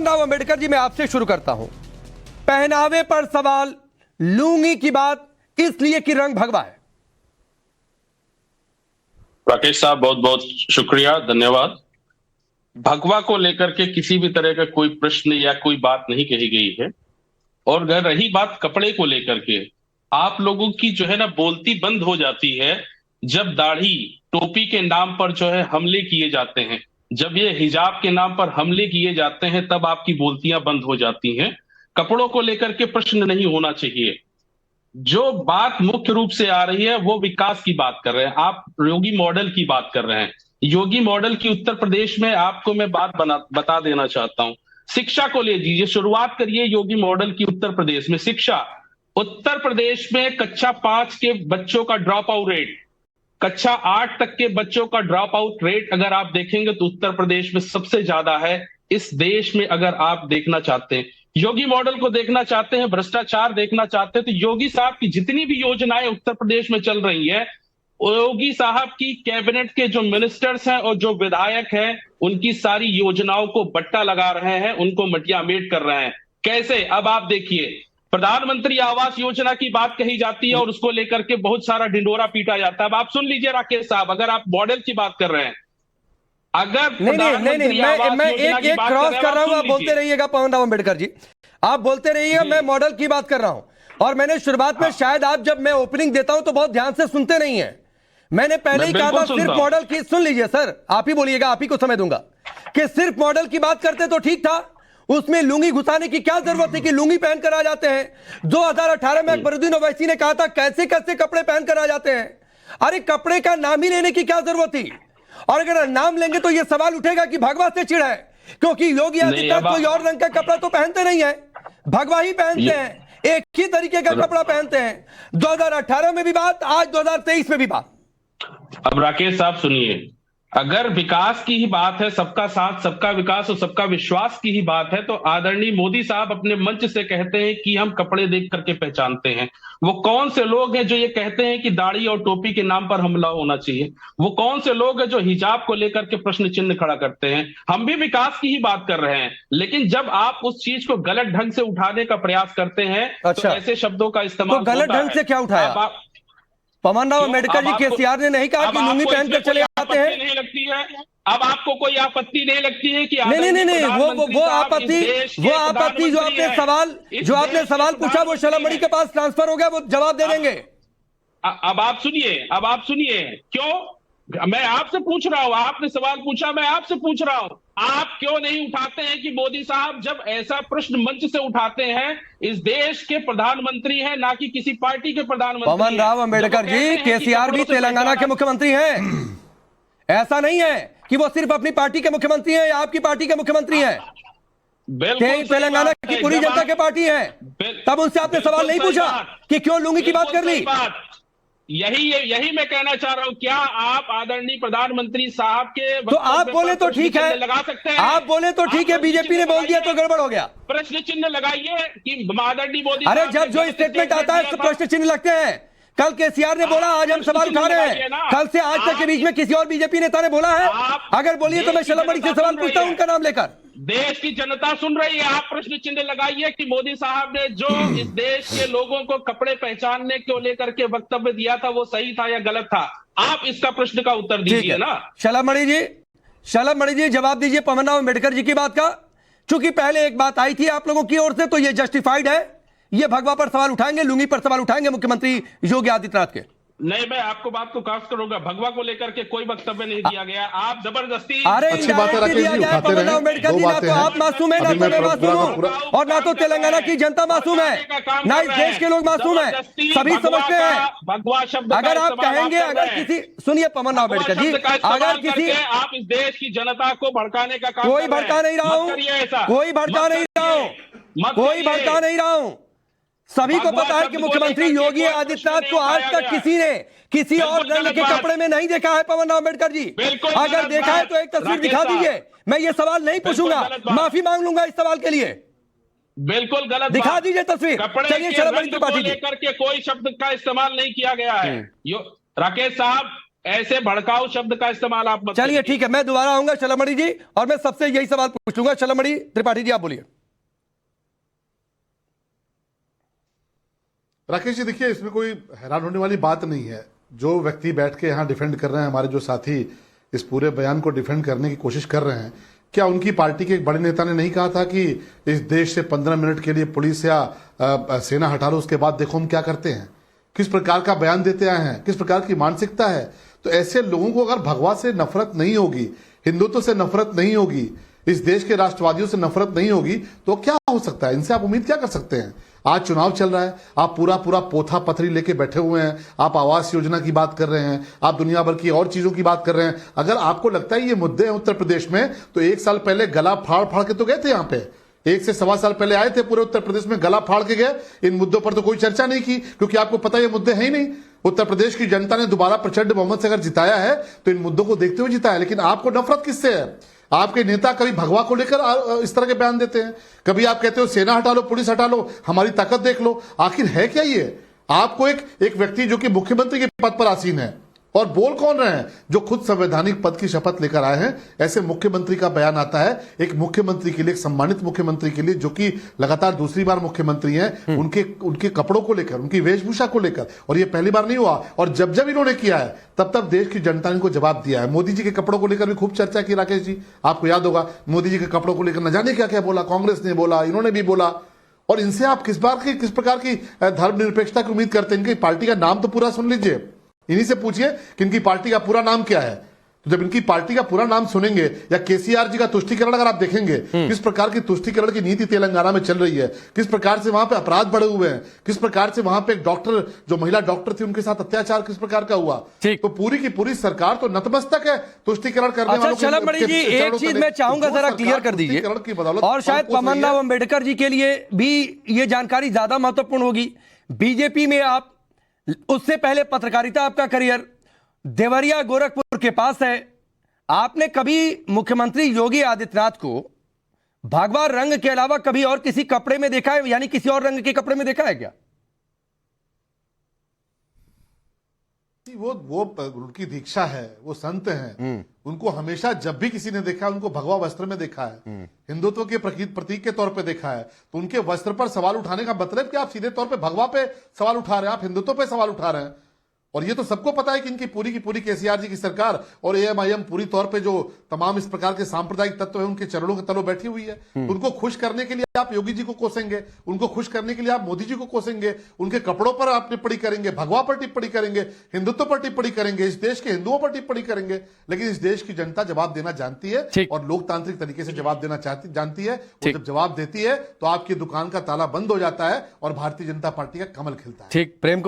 राव अंबेडकर जी, मैं आपसे शुरू करता हूं। पहनावे पर सवाल, लुंगी की बात इसलिए कि रंग भगवा है। राकेश साहब, बहुत बहुत शुक्रिया, धन्यवाद। भगवा को लेकर के किसी भी तरह का कोई प्रश्न या कोई बात नहीं कही गई है। और अगर रही बात कपड़े को लेकर के, आप लोगों की जो है ना बोलती बंद हो जाती है जब दाढ़ी टोपी के नाम पर जो है हमले किए जाते हैं, जब ये हिजाब के नाम पर हमले किए जाते हैं तब आपकी बोलतियां बंद हो जाती हैं। कपड़ों को लेकर के प्रश्न नहीं होना चाहिए। जो बात मुख्य रूप से आ रही है वो विकास की बात कर रहे हैं, आप योगी मॉडल की बात कर रहे हैं। योगी मॉडल की उत्तर प्रदेश में आपको मैं बात बता देना चाहता हूं। शिक्षा को ले लीजिए, शुरुआत करिए योगी मॉडल की उत्तर प्रदेश में। शिक्षा उत्तर प्रदेश में कक्षा 5 के बच्चों का ड्रॉप आउट रेट, कक्षा 8 तक के बच्चों का ड्रॉप आउट रेट अगर आप देखेंगे तो उत्तर प्रदेश में सबसे ज्यादा है इस देश में। अगर आप देखना चाहते हैं, योगी मॉडल को देखना चाहते हैं, भ्रष्टाचार देखना चाहते हैं, तो योगी साहब की जितनी भी योजनाएं उत्तर प्रदेश में चल रही है, योगी साहब की कैबिनेट के जो मिनिस्टर्स हैं और जो विधायक हैं, उनकी सारी योजनाओं को बट्टा लगा रहे हैं, उनको मटियामेट कर रहे हैं। कैसे? अब आप देखिए, प्रधानमंत्री आवास योजना की बात कही जाती है और उसको लेकर के बहुत सारा ढिंडोरा पीटा जाता है। अब आप सुन लीजिए राकेश साहब, अगर आप मॉडल की बात कर रहे हैं, अगर नहीं, मैं एक क्रॉस कर रहा हूं, आप बोलते रहिएगा पवन राव अंबेडकर जी, आप बोलते रहिएगा। मैं मॉडल की बात कर रहा हूं और मैंने शुरुआत में शायद आप जब मैं ओपनिंग देता हूं तो बहुत ध्यान से सुनते नहीं है। मैंने पहले ही कहा था सिर्फ मॉडल की, सुन लीजिए सर, आप ही बोलिएगा, आप ही को समय दूंगा, कि सिर्फ मॉडल की बात करते तो ठीक था। उसमें लुंगी घुसाने की क्या जरूरत थी कि लुंगी पहन कर आ जाते हैं। 2018 में अकबरुद्दीन ओवैसी ने कहा था कैसे कैसे कपड़े पहन कर आ जाते हैं। अरे कपड़े का नाम ही लेने की क्या जरूरत थी? और अगर नाम लेंगे तो यह सवाल उठेगा कि भगवा से चिढ़ है, क्योंकि योगी आदित्यनाथ कोई और रंग का कपड़ा तो पहनते नहीं है, भगवा ही पहनते हैं, एक ही तरीके का कपड़ा पहनते हैं। 2018 में भी बात, आज 2023 में भी बात। अब राकेश साहब सुनिए, अगर विकास की ही बात है, सबका साथ सबका विकास और सबका विश्वास की ही बात है, तो आदरणीय मोदी साहब अपने मंच से कहते हैं कि हम कपड़े देख करके पहचानते हैं। वो कौन से लोग हैं जो ये कहते हैं कि दाढ़ी और टोपी के नाम पर हमला होना चाहिए? वो कौन से लोग हैं जो हिजाब को लेकर के प्रश्न चिन्ह खड़ा करते हैं? हम भी विकास की ही बात कर रहे हैं, लेकिन जब आप उस चीज को गलत ढंग से उठाने का प्रयास करते हैं तो ऐसे शब्दों का इस्तेमाल तो गलत ढंग से क्या उठाया? पवन राव अंबेडकर जी, केसीआर ने नहीं कहा कि लुंगी पहनकर चले आते हैं। नहीं लगती है? अब आपको कोई आपत्ति नहीं लगती है कि नहीं, वो आपत्ति जो आपने सवाल पूछा वो शलमणि के पास ट्रांसफर हो गया, वो जवाब दे देंगे। अब आप सुनिए, क्यों मैं आपसे पूछ रहा हूं, आपने सवाल पूछा, मैं आपसे पूछ रहा हूं, आप क्यों नहीं उठाते हैं कि मोदी साहब जब ऐसा प्रश्न मंच से उठाते हैं, इस देश के प्रधानमंत्री हैं, ना कि किसी पार्टी के प्रधानमंत्री। पवन राव अंबेडकर जी, केसीआर भी तेलंगाना के मुख्यमंत्री हैं। ऐसा नहीं है कि वो सिर्फ अपनी पार्टी के मुख्यमंत्री हैं या आपकी पार्टी के मुख्यमंत्री हैं। तेलंगाना की पूरी जनता की पार्टी है। तब उनसे आपने सवाल नहीं पूछा कि क्यों लुंगी की बात कर ली? यही मैं कहना चाह रहा हूं। क्या आप आदरणीय प्रधानमंत्री साहब के तो आप बोले तो ठीक है, लगा सकते हैं? आप बोले तो ठीक है, बीजेपी ने बोल दिया तो गड़बड़ हो गया। प्रश्न चिन्ह लगाइए कि आदरणीय मोदी। अरे जब जो स्टेटमेंट आता है तो प्रश्न चिन्ह लगते हैं। कल केसीआर ने बोला, आज हम सवाल उठा रहे हैं। कल से आज तक के बीच में किसी और बीजेपी नेता ने बोला है? अगर बोलिए तो मैं शलमणि से सवाल पूछता हूं उनका नाम लेकर। देश की जनता सुन रही है, आप प्रश्न चिन्ह लगाइए कि मोदी साहब ने जो इस देश के लोगों को कपड़े पहचानने को लेकर के वक्तव्य दिया था वो सही था या गलत था? आप इसका प्रश्न का उत्तर दीजिए ना। शलमणि जी जवाब दीजिए पवन राव अंबेडकर जी की बात का। चूंकि पहले एक बात आई थी आप लोगों की ओर से, तो ये जस्टिफाइड है। ये भगवा पर सवाल उठाएंगे, लुंगी पर सवाल उठाएंगे मुख्यमंत्री योगी आदित्यनाथ के। नहीं, मैं आपको बात को कास्ट करूंगा। भगवा को लेकर के कोई वक्तव्य नहीं दिया गया, आप जबरदस्ती। अरे अच्छी बात है राकेश जी, उठाते रहे। अम्बेडकर जी, ना तो आप मासूम है, ना तो मैं मासूम हूं, और ना तो तेलंगाना की जनता मासूम है, ना इस देश के लोग मासूम है। सभी समझते हैं। भगवा शब्द अगर आप कहेंगे, अगर किसी, सुनिए पवन राव अम्बेडकर जी, अगर किसी, आप इस देश की जनता को भड़काने का काम, कोई भड़का नहीं रहा हूं, कोई भड़का नहीं रहा हूं, कोई भड़का नहीं रहा हूं। सभी को पता है कि मुख्यमंत्री योगी आदित्यनाथ को आज तक किसी ने किसी और रंग के कपड़े में नहीं देखा है। पवन राव अंबेडकर जी, अगर देखा है तो एक तस्वीर दिखा दीजिए। मैं ये सवाल नहीं पूछूंगा, माफी मांग लूंगा इस सवाल के लिए। बिल्कुल गलत, दिखा दीजिए तस्वीर। चलिए शलमणि त्रिपाठी जी, लेकर के कोई शब्द का इस्तेमाल नहीं किया गया है। राकेश साहब, ऐसे भड़काऊ शब्द का इस्तेमाल आप मत चलिए करिए। ठीक है, मैं दोबारा आऊंगा शलमणि जी, और मैं सबसे यही सवाल पूछ लूंगा। शलमणि त्रिपाठी जी, आप बोलिए। राकेश जी, देखिए, इसमें कोई हैरान होने वाली बात नहीं है। जो व्यक्ति बैठ के यहाँ डिफेंड कर रहे हैं, हमारे जो साथी इस पूरे बयान को डिफेंड करने की कोशिश कर रहे हैं, क्या उनकी पार्टी के एक बड़े नेता ने नहीं कहा था कि इस देश से 15 मिनट के लिए पुलिस या सेना हटा लो, उसके बाद देखो हम क्या करते हैं? किस प्रकार का बयान देते आए हैं, किस प्रकार की मानसिकता है। तो ऐसे लोगों को अगर भगवा से नफरत नहीं होगी, हिंदुत्व से नफरत नहीं होगी, इस देश के राष्ट्रवादियों से नफरत नहीं होगी, तो क्या हो सकता है? इनसे आप उम्मीद क्या कर सकते हैं? आज चुनाव चल रहा है, आप पूरा पूरा पोथा पथरी लेके बैठे हुए हैं, आप आवास योजना की बात कर रहे हैं, आप दुनिया भर की और चीजों की बात कर रहे हैं। अगर आपको लगता है ये मुद्दे हैं उत्तर प्रदेश में, तो 1 साल पहले गला फाड़ फाड़ के तो गए थे यहाँ पे, 1 से सवा साल पहले आए थे पूरे उत्तर प्रदेश में, गला फाड़ के गए। इन मुद्दों पर तो कोई चर्चा नहीं की, क्योंकि आपको पता ये मुद्दे हैं ही नहीं। उत्तर प्रदेश की जनता ने दोबारा प्रचंड बहुमत से अगर जिताया है तो इन मुद्दों को देखते हुए जिताया है। लेकिन आपको नफरत किससे है? आपके नेता कभी भगवा को लेकर इस तरह के बयान देते हैं, कभी आप कहते हो सेना हटा लो, पुलिस हटा लो, हमारी ताकत देख लो। आखिर है क्या ये? आपको एक व्यक्ति जो कि मुख्यमंत्री के पद पर आसीन है, और बोल कौन रहे हैं, जो खुद संवैधानिक पद की शपथ लेकर आए हैं, ऐसे मुख्यमंत्री का बयान आता है। एक मुख्यमंत्री के लिए, एक सम्मानित मुख्यमंत्री के लिए, जो कि लगातार दूसरी बार मुख्यमंत्री हैं, उनके कपड़ों को लेकर, उनकी वेशभूषा को लेकर, और ये पहली बार नहीं हुआ। और जब जब इन्होंने किया है, तब तब देश की जनता ने इनको जवाब दिया है। मोदी जी के कपड़ों को लेकर भी खूब चर्चा की राकेश जी, आपको याद होगा। मोदी जी के कपड़ों को लेकर न जाने क्या क्या बोला, कांग्रेस ने बोला, इन्होंने भी बोला। और इनसे आप किस प्रकार की धर्मनिरपेक्षता की उम्मीद करते हैं? इनकी पार्टी का नाम तो पूरा सुन लीजिए, इन्हीं से पूछिए कि इनकी पार्टी का पूरा नाम क्या है। तो जब इनकी पार्टी का पूरा नाम सुनेंगे, या केसीआर जी का तुष्टीकरण अगर आप देखेंगे, किस प्रकार की तुष्टीकरण की नीति तेलंगाना में चल रही है, किस प्रकार से वहां पे अपराध बढ़े हुए हैं, किस प्रकार से वहां पे एक डॉक्टर, जो महिला डॉक्टर थी, उनके साथ अत्याचार किस प्रकार का हुआ, तो पूरी की पूरी सरकार तो नतमस्तक है तुष्टीकरण करने वालों के। शलमणि जी, एक चीज मैं चाहूंगा जरा क्लियर कर दीजिए, और शायद पमन्ना अम्बेडकर जी के लिए भी ये जानकारी ज्यादा महत्वपूर्ण होगी। बीजेपी में आप, उससे पहले पत्रकारिता आपका करियर देवरिया गोरखपुर के पास है। आपने कभी मुख्यमंत्री योगी आदित्यनाथ को भगवा रंग के अलावा कभी और किसी कपड़े में देखा है, यानी किसी और रंग के कपड़े में देखा है क्या? वो उनकी दीक्षा है, वो संत हैं, उनको हमेशा जब भी किसी ने देखा है, उनको भगवा वस्त्र में देखा है, हिंदुत्व के प्रतीक के तौर पे देखा है। तो उनके वस्त्र पर सवाल उठाने का मतलब कि आप सीधे तौर पे भगवा पे सवाल उठा रहे हैं, आप हिंदुत्व पे सवाल उठा रहे हैं। और ये तो सबको पता है कि इनकी पूरी की पूरी केसीआर जी की सरकार और एएमआईएम पूरी तौर पे जो तमाम इस प्रकार के सांप्रदायिक तत्व हैं, उनके चरणों के तलों बैठी हुई है। उनको खुश करने के लिए आप योगी जी को कोसेंगे, उनको खुश करने के लिए आप मोदी जी को कोसेंगे, उनके कपड़ों पर आप टिप्पणी करेंगे, भगवा पर टिप्पणी करेंगे, हिंदुत्व पर टिप्पणी करेंगे, इस देश के हिंदुओं पर टिप्पणी करेंगे। लेकिन इस देश की जनता जवाब देना जानती है, और लोकतांत्रिक तरीके से जवाब देना जानती है। और जब जवाब देती है तो आपकी दुकान का ताला बंद हो जाता है और भारतीय जनता पार्टी का कमल खिलता है। ठीक, प्रेम